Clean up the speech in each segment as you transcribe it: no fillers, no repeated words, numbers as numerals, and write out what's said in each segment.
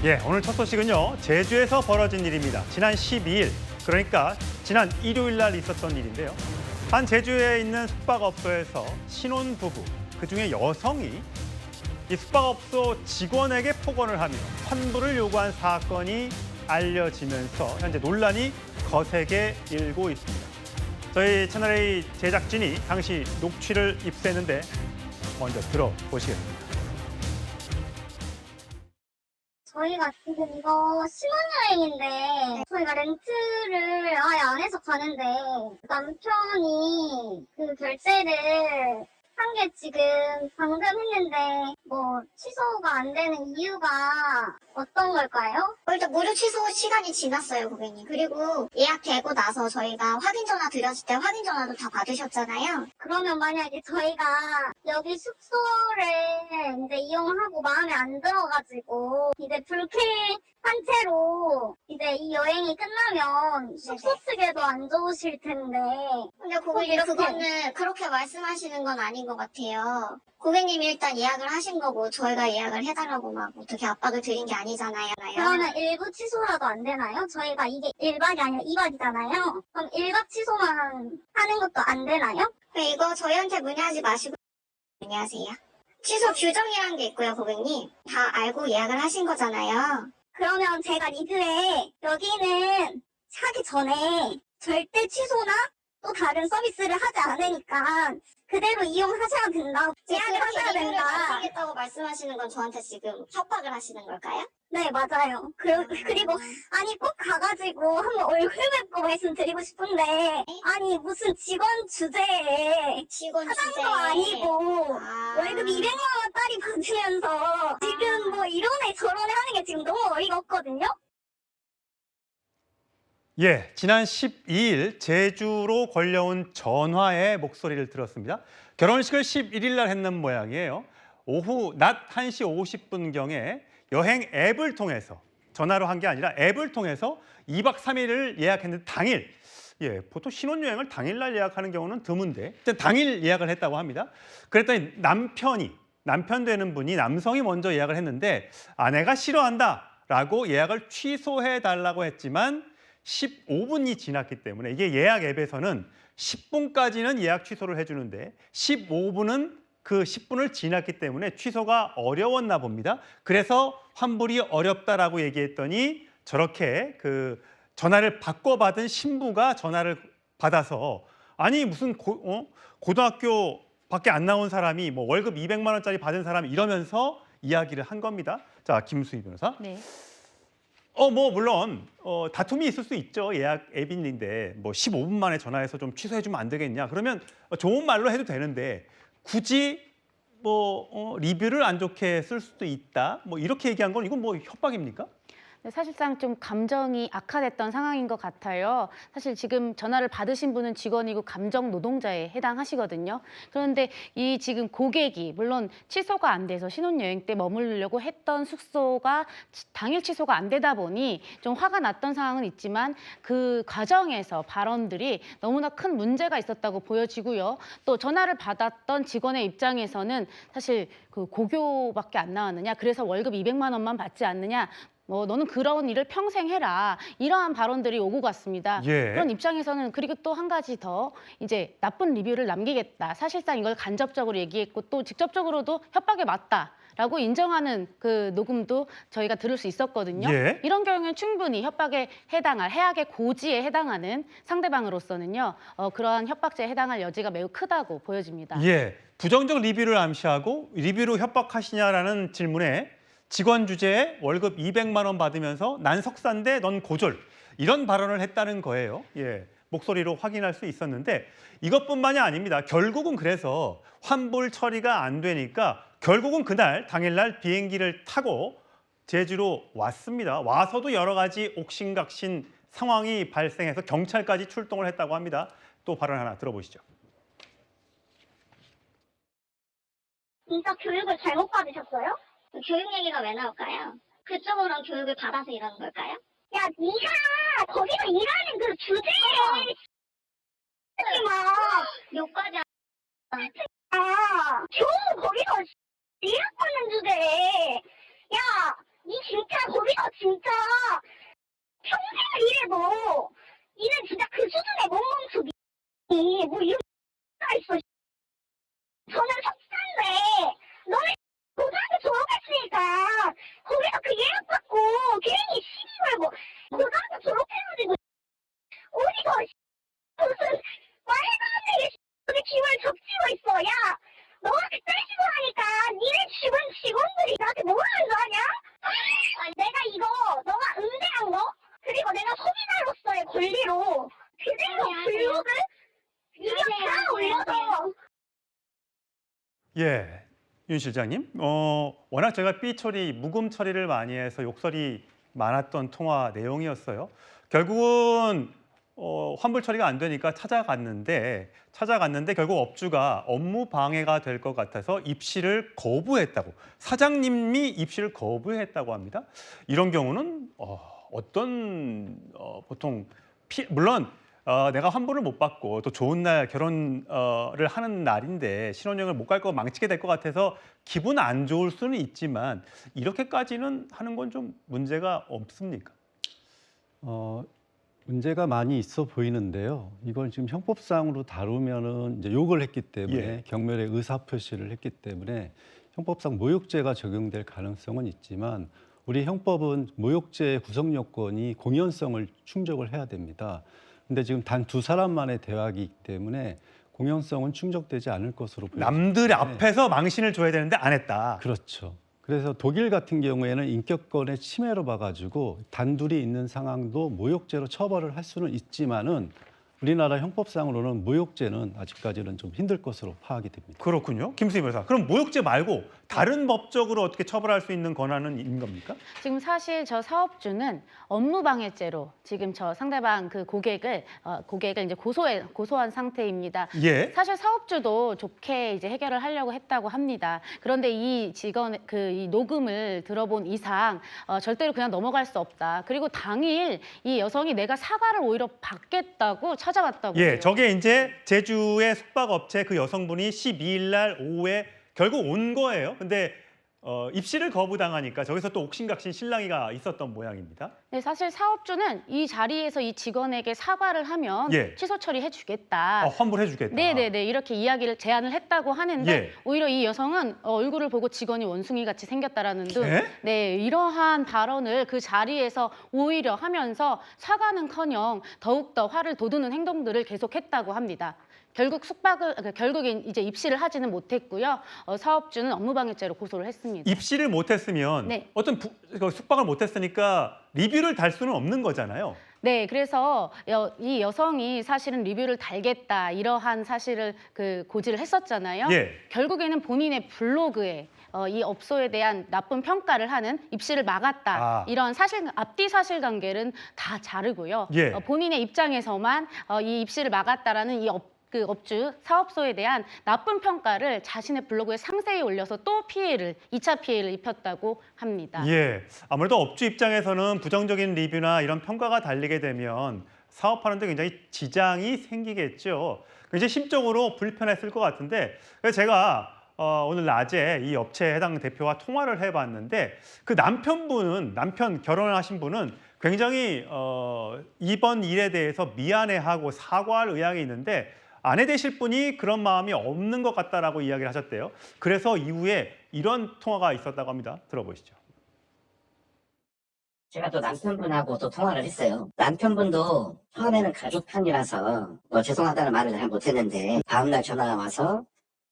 예, 오늘 첫 소식은요. 제주에서 벌어진 일입니다. 지난 12일, 그러니까 지난 일요일 날 있었던 일인데요. 한 제주에 있는 숙박업소에서 신혼부부, 그중에 여성이 이 숙박업소 직원에게 폭언을 하며 환불을 요구한 사건이 알려지면서 현재 논란이 거세게 일고 있습니다. 저희 채널A 제작진이 당시 녹취를 입수했는데 먼저 들어보시겠습니다. 저희가 지금 이거 신혼여행인데 저희가 렌트를 아예 안 해서 가는데 남편이 그 결제를 한 게 지금 방금 했는데 뭐 취소가 안 되는 이유가 어떤 걸까요? 일단 무료 취소 시간이 지났어요, 고객님. 그리고 예약되고 나서 저희가 확인 전화 드렸을 때 확인 전화도 다 받으셨잖아요. 그러면 만약에 저희가 여기 숙소를 이제 이용하고 마음에 안 들어가지고 이제 불쾌한 채로 이제 이 여행이 끝나면 숙소 쓰기도 안 좋으실 텐데. 근데 고객님 그거는 그렇게 말씀하시는 건 아닌 것 같아요. 고객님이 일단 예약을 하신 거고 저희가 예약을 해달라고 막 어떻게 압박을 드린 게 아니잖아요. 그러면 일부 취소라도 안 되나요? 저희가 이게 1박이 아니라 2박이잖아요. 그럼 1박 취소만 하는 것도 안 되나요? 이거 저희한테 문의하지 마시고 문의하세요. 취소 규정이라는 게 있고요, 고객님. 다 알고 예약을 하신 거잖아요. 그러면 제가 리뷰에 여기는 하기 전에 절대 취소나 또 다른 서비스를 하지 않으니까 그대로 이용하셔야 된다. 예약을 하셔야 리뷰를 된다. 받으시겠다고 말씀하시는 건 저한테 지금 협박을 하시는 걸까요? 네, 맞아요. 그리고 아니 꼭 가가지고 한번 얼굴 뵙고 말씀드리고 싶은데 아니 무슨 직원 주제에 직원 사장도 주제에. 아니고 아. 월급 200만 원짜리 받으면서 지금 뭐 이러네 저러네 하는 게 지금 너무 어이가 없거든요. 예, 지난 12일 제주로 걸려온 전화의 목소리를 들었습니다. 결혼식을 11일 날 했는 모양이에요. 오후 낮 1시 50분경에 여행 앱을 통해서 전화로 한 게 아니라 앱을 통해서 2박 3일을 예약했는데 당일, 예, 보통 신혼여행을 당일날 예약하는 경우는 드문데 일단 당일 예약을 했다고 합니다. 그랬더니 남편 되는 분이 남성이 먼저 예약을 했는데 아내가 싫어한다라고 예약을 취소해달라고 했지만 15분이 지났기 때문에 이게 예약 앱에서는 10분까지는 예약 취소를 해주는데 15분은 그 10분을 지났기 때문에 취소가 어려웠나 봅니다. 그래서 환불이 어렵다라고 얘기했더니 저렇게 그 전화를 바꿔받은 신부가 전화를 받아서 아니 무슨 고등학교밖에 안 나온 사람이 뭐 월급 200만 원짜리 받은 사람이 이러면서 이야기를 한 겁니다. 자, 김수희 변호사. 네. 물론 다툼이 있을 수 있죠. 예약 앱인데 뭐 15분 만에 전화해서 좀 취소해주면 안 되겠냐. 그러면 좋은 말로 해도 되는데 굳이 리뷰를 안 좋게 쓸 수도 있다. 뭐 이렇게 얘기한 건 이건 뭐 협박입니까? 사실상 좀 감정이 악화됐던 상황인 것 같아요. 사실 지금 전화를 받으신 분은 직원이고 감정 노동자에 해당하시거든요. 그런데 이 지금 고객이 물론 취소가 안 돼서 신혼여행 때 머무르려고 했던 숙소가 당일 취소가 안 되다 보니 좀 화가 났던 상황은 있지만 그 과정에서 발언들이 너무나 큰 문제가 있었다고 보여지고요. 또 전화를 받았던 직원의 입장에서는 사실 그 고교밖에 안 나왔느냐, 그래서 월급 200만 원만 받지 않느냐, 너는 그런 일을 평생 해라. 이러한 발언들이 오고 갔습니다. 예. 그런 입장에서는 그리고 또 한 가지 더 이제 나쁜 리뷰를 남기겠다. 사실상 이걸 간접적으로 얘기했고 또 직접적으로도 협박에 맞다라고 인정하는 그 녹음도 저희가 들을 수 있었거든요. 예. 이런 경우에는 충분히 협박에 해당할 해악의 고지에 해당하는 상대방으로서는요. 그러한 협박죄에 해당할 여지가 매우 크다고 보여집니다. 예, 부정적 리뷰를 암시하고 리뷰로 협박하시냐라는 질문에 직원 주제에 월급 200만 원 받으면서 난 석사인데 넌 고졸 이런 발언을 했다는 거예요. 예, 목소리로 확인할 수 있었는데 이것뿐만이 아닙니다. 결국은 그래서 환불 처리가 안 되니까 결국은 그날 당일날 비행기를 타고 제주로 왔습니다. 와서도 여러 가지 옥신각신 상황이 발생해서 경찰까지 출동을 했다고 합니다. 또 발언 하나 들어보시죠. 진짜 교육을 잘못 받으셨어요? 교육 얘기가 왜 나올까요? 그쪽으로는 교육을 받아서 이러는 걸까요? 야, 니가 거기서 일하는 그 주제에 욕까지 겨우 거기서 일하는 주제에 야, 니 진짜 거기서 뭐 이런 가 있어. 저는 석사인데 너네 고등학교 졸업했으니까 거기서 그 예약받고 괜히 시비 걸고 고등학교 졸업해가지고 어디서 무슨 말도 안 되게 우리 집을 적치고 있어. 야 너한테 떼시고 하니까 니네 직원들이 나한테 뭐라는 거 아냐? 내가 이거 너가 응대한 거 그리고 내가 소비자로서의 권리로 그대로 블로그 이거 다 올려서 예, 윤 실장님. 워낙 제가 삐처리, 묵음 처리를 많이 해서 욕설이 많았던 통화 내용이었어요. 결국은 환불 처리가 안 되니까 찾아갔는데 결국 업주가 업무 방해가 될 것 같아서 입실을 거부했다고, 사장님이 입실을 거부했다고 합니다. 이런 경우는 어떤 보통 물론 내가 환불을 못 받고 또 좋은 날 결혼을 하는 날인데 신혼여행을 못 갈 거 망치게 될 것 같아서 기분 안 좋을 수는 있지만 이렇게까지는 하는 건 좀 문제가 없습니까? 문제가 많이 있어 보이는데요. 이걸 지금 형법상으로 다루면은 이제 욕을 했기 때문에 예. 경멸의 의사 표시를 했기 때문에 형법상 모욕죄가 적용될 가능성은 있지만 우리 형법은 모욕죄의 구성 요건이 공연성을 충족을 해야 됩니다. 근데 지금 단 두 사람만의 대화이기 때문에 공연성은 충족되지 않을 것으로 보입니다. 남들 앞에서 망신을 줘야 되는데 안 했다. 그렇죠. 그래서 독일 같은 경우에는 인격권의 침해로 봐가지고 단둘이 있는 상황도 모욕죄로 처벌을 할 수는 있지만은 우리나라 형법상으로는 모욕죄는 아직까지는 좀 힘들 것으로 파악이 됩니다. 그렇군요. 김수희 변호사. 그럼 모욕죄 말고 다른 법적으로 어떻게 처벌할 수 있는 권한은 있는 겁니까? 지금 사실 저 사업주는 업무방해죄로 지금 저 상대방 그 고객을 이제 고소한 상태입니다. 예. 사실 사업주도 좋게 이제 해결을 하려고 했다고 합니다. 그런데 이 직원 이 녹음을 들어본 이상 절대로 그냥 넘어갈 수 없다. 그리고 당일 이 여성이 내가 사과를 오히려 받겠다고 찾아왔다고 예, 해요. 저게 이제 제주의 숙박업체 그 여성분이 12일 날 오후에 결국 온 거예요. 근데 입실을 거부당하니까 저기서 또 옥신각신 실랑이가 있었던 모양입니다. 네, 사실 사업주는 이 자리에서 이 직원에게 사과를 하면 예. 취소 처리해주겠다. 환불해주겠다. 네네네 이렇게 제안을 했다고 하는데 예. 오히려 이 여성은 얼굴을 보고 직원이 원숭이 같이 생겼다라는 등 예? 네, 이러한 발언을 그 자리에서 오히려 하면서 사과는커녕 더욱더 화를 돋우는 행동들을 계속했다고 합니다. 결국엔 이제 입실을 하지는 못했고요. 사업주는 업무방해죄로 고소를 했습니다. 입실을 못했으면 네. 어떤 숙박을 못했으니까 리뷰를 달 수는 없는 거잖아요. 네, 그래서 이 여성이 사실은 리뷰를 달겠다 이러한 사실을 고지를 했었잖아요. 예. 결국에는 본인의 블로그에 이 업소에 대한 나쁜 평가를 하는 입실을 막았다 이런 앞뒤 사실관계는 다 자르고요. 예. 본인의 입장에서만 이 입실을 막았다라는 그 업주, 사업소에 대한 나쁜 평가를 자신의 블로그에 상세히 올려서 또 2차 피해를 입혔다고 합니다. 예, 아무래도 업주 입장에서는 부정적인 리뷰나 이런 평가가 달리게 되면 사업하는데 굉장히 지장이 생기겠죠. 굉장히 심적으로 불편했을 것 같은데 그래서 제가 오늘 낮에 이 업체 해당 대표와 통화를 해봤는데 그 남편 결혼하신 분은 굉장히 이번 일에 대해서 미안해하고 사과할 의향이 있는데 아내 되실 분이 그런 마음이 없는 것 같다라고 이야기를 하셨대요. 그래서 이후에 이런 통화가 있었다고 합니다. 들어보시죠. 제가 또 남편분하고 또 통화를 했어요. 남편분도 처음에는 가족 편이라서 죄송하다는 말을 잘 못했는데 다음날 전화가 와서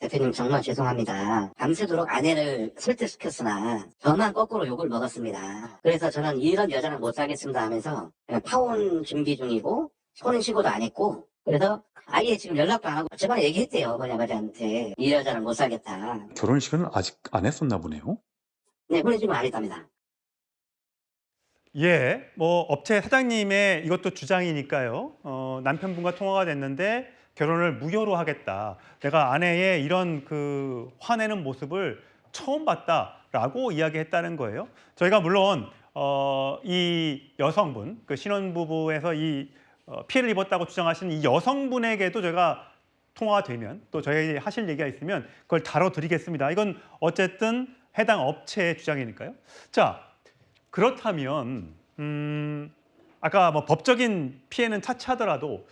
대표님 정말 죄송합니다. 밤새도록 아내를 설득시켰으나 저만 거꾸로 욕을 먹었습니다. 그래서 저는 이런 여자는 못 살겠습니다 하면서 그냥 파혼 준비 중이고 손은 시고도 안 했고 그래서 아예 지금 연락도 안 하고 저번에 얘기했대요. 번역아저한테 이 여자는 못 살겠다. 결혼식은 아직 안 했었나 보네요. 네, 혼인신고 안 했답니다. 예, 업체 사장님의 이것도 주장이니까요. 남편분과 통화가 됐는데 결혼을 무효로 하겠다. 내가 아내의 이런 화내는 모습을 처음 봤다라고 이야기했다는 거예요. 저희가 물론 이 여성분, 그 신혼부부에서 이 피해를 입었다고 주장하시는 이 여성분에게도 저희가 통화가 되면 또 저희 하실 얘기가 있으면 그걸 다뤄드리겠습니다. 이건 어쨌든 해당 업체의 주장이니까요. 자, 그렇다면 아까 법적인 피해는 차치하더라도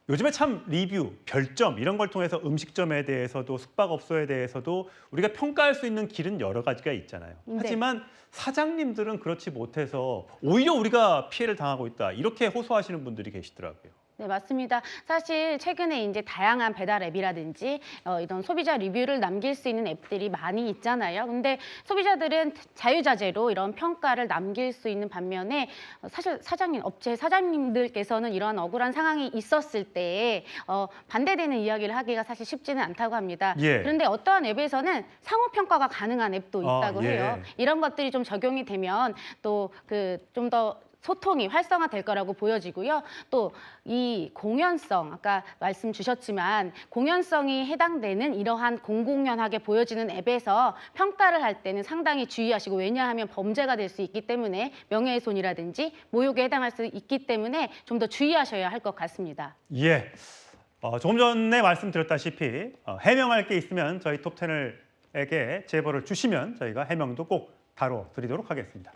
요즘에 참 리뷰, 별점 이런 걸 통해서 음식점에 대해서도 숙박업소에 대해서도 우리가 평가할 수 있는 길은 여러 가지가 있잖아요. 네. 하지만 사장님들은 그렇지 못해서 오히려 우리가 피해를 당하고 있다. 이렇게 호소하시는 분들이 계시더라고요. 네, 맞습니다. 사실 최근에 이제 다양한 배달 앱이라든지 이런 소비자 리뷰를 남길 수 있는 앱들이 많이 있잖아요. 근데 소비자들은 자유자재로 이런 평가를 남길 수 있는 반면에 사실 업체 사장님들께서는 이러한 억울한 상황이 있었을 때 반대되는 이야기를 하기가 사실 쉽지는 않다고 합니다. 예. 그런데 어떠한 앱에서는 상호 평가가 가능한 앱도 있다고 예. 해요. 이런 것들이 좀 적용이 되면 또 좀 더 소통이 활성화될 거라고 보여지고요. 또 이 공연성, 아까 말씀 주셨지만 공연성이 해당되는 이러한 공공연하게 보여지는 앱에서 평가를 할 때는 상당히 주의하시고, 왜냐하면 범죄가 될 수 있기 때문에 명예훼손이라든지 모욕에 해당할 수 있기 때문에 좀 더 주의하셔야 할 것 같습니다. 예. 조금 전에 말씀드렸다시피 해명할 게 있으면 저희 톱 채널에게 제보를 주시면 저희가 해명도 꼭 다뤄드리도록 하겠습니다.